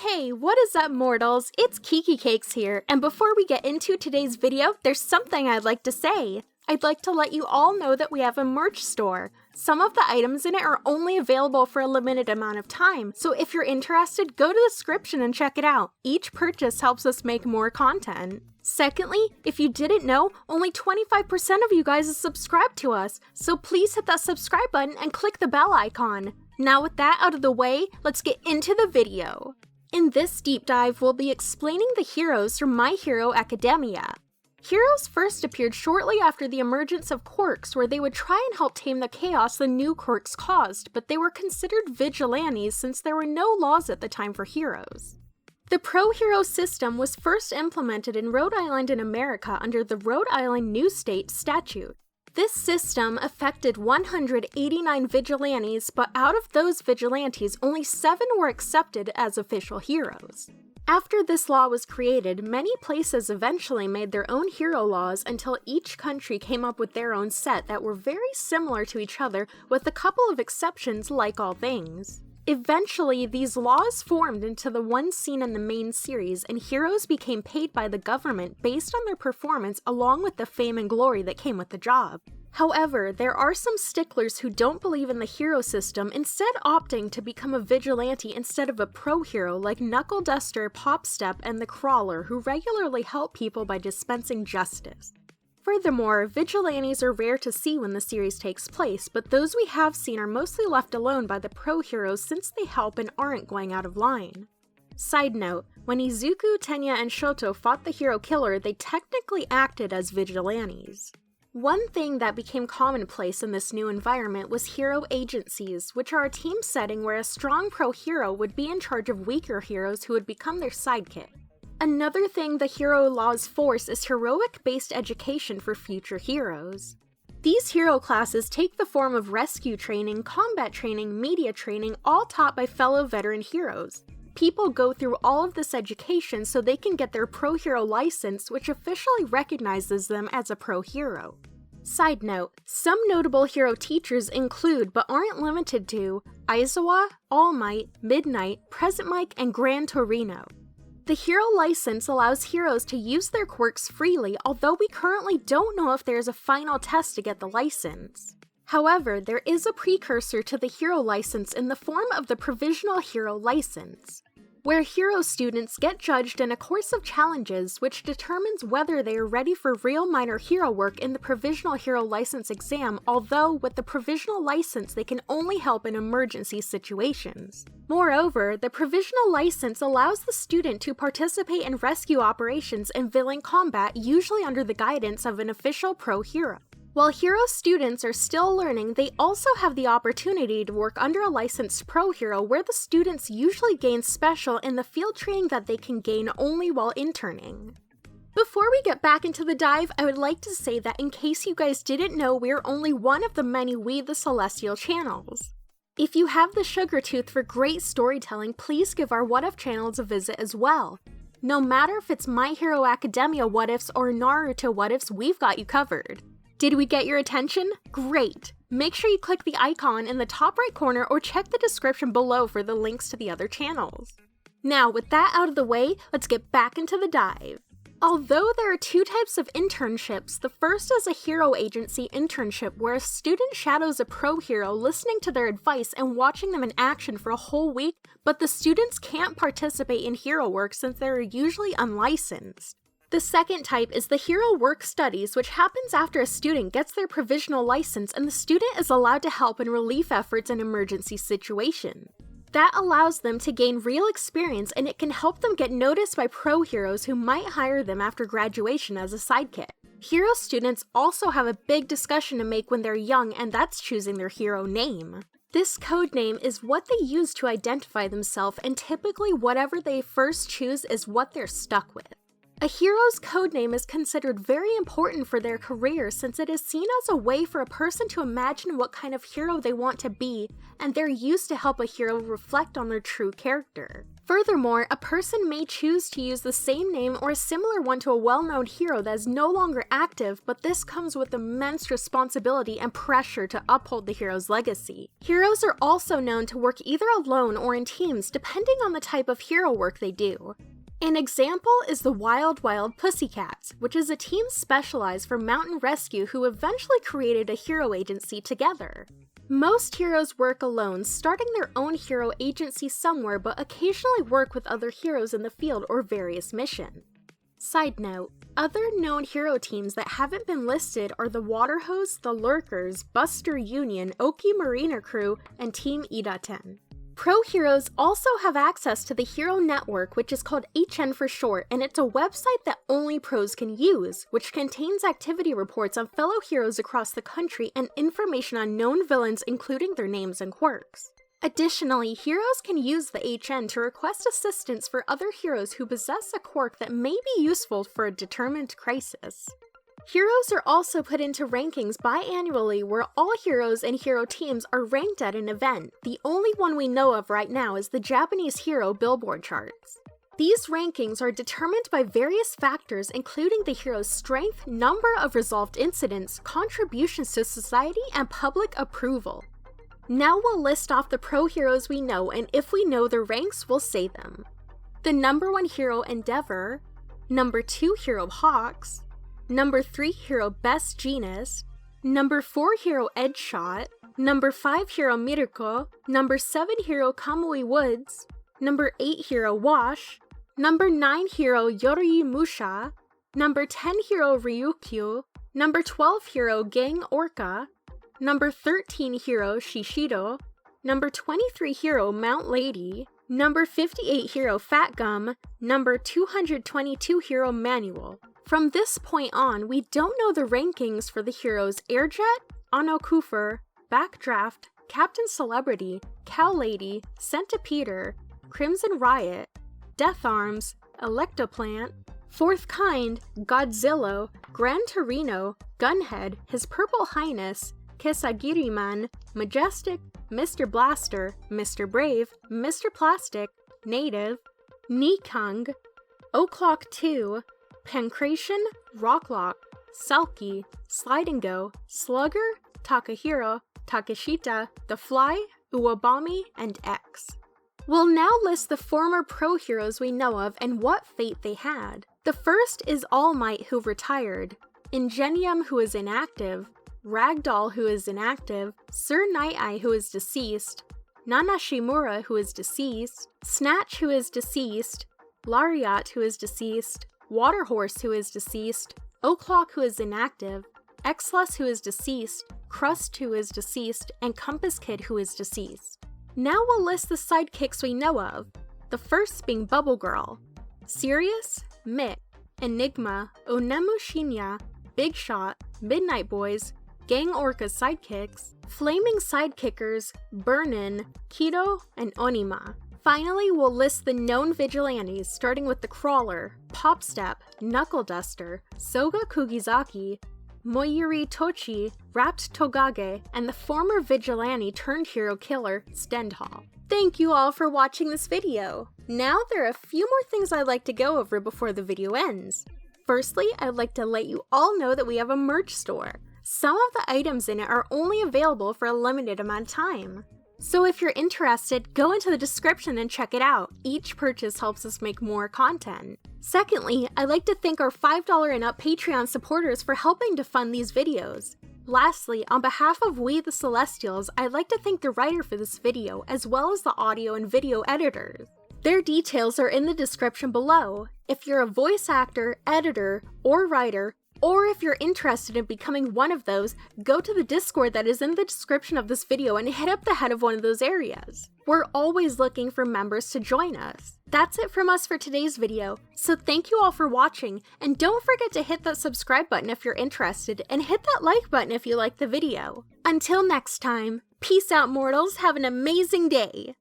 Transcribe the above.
Hey, what is up, mortals? It's Kiki Cakes here, and before we get into today's video, there's something I'd like to say. I'd like to let you all know that we have a merch store. Some of the items in it are only available for a limited amount of time, so if you're interested, go to the description and check it out. Each purchase helps us make more content. Secondly, if you didn't know, only 25% of you guys is subscribed to us, so please hit that subscribe button and click the bell icon. Now with that out of the way, let's get into the video. In this deep dive, we'll be explaining the heroes from My Hero Academia. Heroes first appeared shortly after the emergence of quirks, where they would try and help tame the chaos the new quirks caused, but they were considered vigilantes since there were no laws at the time for heroes. The pro-hero system was first implemented in Rhode Island in America under the Rhode Island New State Statute. This system affected 189 vigilantes, but out of those vigilantes, only 7 were accepted as official heroes. After this law was created, many places eventually made their own hero laws until each country came up with their own set that were very similar to each other, with a couple of exceptions like all things. Eventually, these laws formed into the one seen in the main series, and heroes became paid by the government based on their performance along with the fame and glory that came with the job. However, there are some sticklers who don't believe in the hero system, instead opting to become a vigilante instead of a pro-hero like Knuckle Duster, Popstep, and the Crawler, who regularly help people by dispensing justice. Furthermore, vigilantes are rare to see when the series takes place, but those we have seen are mostly left alone by the pro-heroes since they help and aren't going out of line. Side note, when Izuku, Tenya, and Shoto fought the hero killer, they technically acted as vigilantes. One thing that became commonplace in this new environment was hero agencies, which are a team setting where a strong pro-hero would be in charge of weaker heroes who would become their sidekick. Another thing the hero laws force is heroic-based education for future heroes. These hero classes take the form of rescue training, combat training, media training, all taught by fellow veteran heroes. People go through all of this education so they can get their pro-hero license, which officially recognizes them as a pro-hero. Side note, some notable hero teachers include, but aren't limited to, Aizawa, All Might, Midnight, Present Mic, and Gran Torino. The hero license allows heroes to use their quirks freely, although we currently don't know if there's a final test to get the license. However, there is a precursor to the hero license in the form of the Provisional Hero License, where hero students get judged in a course of challenges which determines whether they are ready for real minor hero work in the Provisional Hero License exam, although with the Provisional License they can only help in emergency situations. Moreover, the Provisional License allows the student to participate in rescue operations and villain combat, usually under the guidance of an official pro-hero. While hero students are still learning, they also have the opportunity to work under a licensed pro-hero where the students usually gain special in the field training that they can gain only while interning. Before we get back into the dive, I would like to say that in case you guys didn't know, we're only one of the many We the Celestial channels. If you have the sugar tooth for great storytelling, please give our What If channels a visit as well. No matter if it's My Hero Academia What Ifs or Naruto What Ifs, we've got you covered. Did we get your attention? Great! Make sure you click the icon in the top right corner or check the description below for the links to the other channels. Now, with that out of the way, let's get back into the dive. Although there are 2 types of internships, the first is a hero agency internship where a student shadows a pro-hero, listening to their advice and watching them in action for a whole week, but the students can't participate in hero work since they're usually unlicensed. The second type is the Hero Work Studies, which happens after a student gets their provisional license and the student is allowed to help in relief efforts in emergency situations. That allows them to gain real experience, and it can help them get noticed by pro-heroes who might hire them after graduation as a sidekick. Hero students also have a big discussion to make when they're young, and that's choosing their hero name. This code name is what they use to identify themselves, and typically whatever they first choose is what they're stuck with. A hero's codename is considered very important for their career since it is seen as a way for a person to imagine what kind of hero they want to be, and they're used to help a hero reflect on their true character. Furthermore, a person may choose to use the same name or a similar one to a well-known hero that is no longer active, but this comes with immense responsibility and pressure to uphold the hero's legacy. Heroes are also known to work either alone or in teams, depending on the type of hero work they do. An example is the Wild Wild Pussycats, which is a team specialized for mountain rescue who eventually created a hero agency together. Most heroes work alone, starting their own hero agency somewhere, but occasionally work with other heroes in the field or various missions. Side note, other known hero teams that haven't been listed are the Waterhose, the Lurkers, Buster Union, Oki Mariner Crew, and Team Idaten. Pro heroes also have access to the Hero Network, which is called HN for short, and it's a website that only pros can use, which contains activity reports on fellow heroes across the country and information on known villains, including their names and quirks. Additionally, heroes can use the HN to request assistance for other heroes who possess a quirk that may be useful for a determined crisis. Heroes are also put into rankings biannually where all heroes and hero teams are ranked at an event. The only one we know of right now is the Japanese Hero Billboard charts. These rankings are determined by various factors including the hero's strength, number of resolved incidents, contributions to society, and public approval. Now we'll list off the pro heroes we know, and if we know their ranks, we'll say them. The number 1 hero Endeavor, number 2 hero Hawks, number 3 hero Best Genus, number 4 hero Edgeshot, number 5 hero Mirko, number 7 hero Kamui Woods, number 8 hero Wash, number 9 hero Yoroi Musha, number 10 hero Ryukyu, number 12 hero Gang Orca, number 13 hero Shishido, number 23 hero Mount Lady, number 58 hero Fat Gum, number 222 hero Manual. From this point on, we don't know the rankings for the heroes Airjet, Ano Kufer, Backdraft, Captain Celebrity, Cow Lady, Centipeter, Crimson Riot, Death Arms, Electoplant, Fourth Kind, Godzilla, Gran Torino, Gunhead, His Purple Highness, Kisagiriman, Majestic, Mr. Blaster, Mr. Brave, Mr. Plastic, Native, Nikang, O'Clock 2, Pancration, Rocklock, Selkie, Slide and Go, Slugger, Takahiro, Takeshita, The Fly, Uwabami, and X. We'll now list the former pro heroes we know of and what fate they had. The first is All Might, who retired, Ingenium, who is inactive, Ragdoll, who is inactive, Sir Night-Eye, who is deceased, Nana Shimura, who is deceased, Snatch, who is deceased, Lariat, who is deceased, Waterhorse, who is deceased, O'Clock, who is inactive, Xless, who is deceased, Crust, who is deceased, and Compass Kid, who is deceased. Now we'll list the sidekicks we know of, the first being Bubble Girl, Sirius, Mick, Enigma, Onemu Shinya, Big Shot, Midnight Boys, Gang Orca sidekicks, Flaming Sidekickers, Burnin, Kido, and Onima. Finally, we'll list the known vigilantes, starting with the Crawler, Popstep, Knuckle Duster, Soga Kugizaki, Moyuri Tochi, Wrapped Togage, and the former vigilante turned hero killer, Stendhal. Thank you all for watching this video. Now there are a few more things I'd like to go over before the video ends. Firstly, I'd like to let you all know that we have a merch store. Some of the items in it are only available for a limited amount of time. So if you're interested, go into the description and check it out. Each purchase helps us make more content. Secondly, I'd like to thank our $5 and up Patreon supporters for helping to fund these videos. Lastly, on behalf of We the Celestials, I'd like to thank the writer for this video, as well as the audio and video editors. Their details are in the description below. If you're a voice actor, editor, or writer, or if you're interested in becoming one of those, go to the Discord that is in the description of this video and hit up the head of one of those areas. We're always looking for members to join us. That's it from us for today's video, so thank you all for watching, and don't forget to hit that subscribe button if you're interested, and hit that like button if you liked the video. Until next time, peace out mortals, have an amazing day!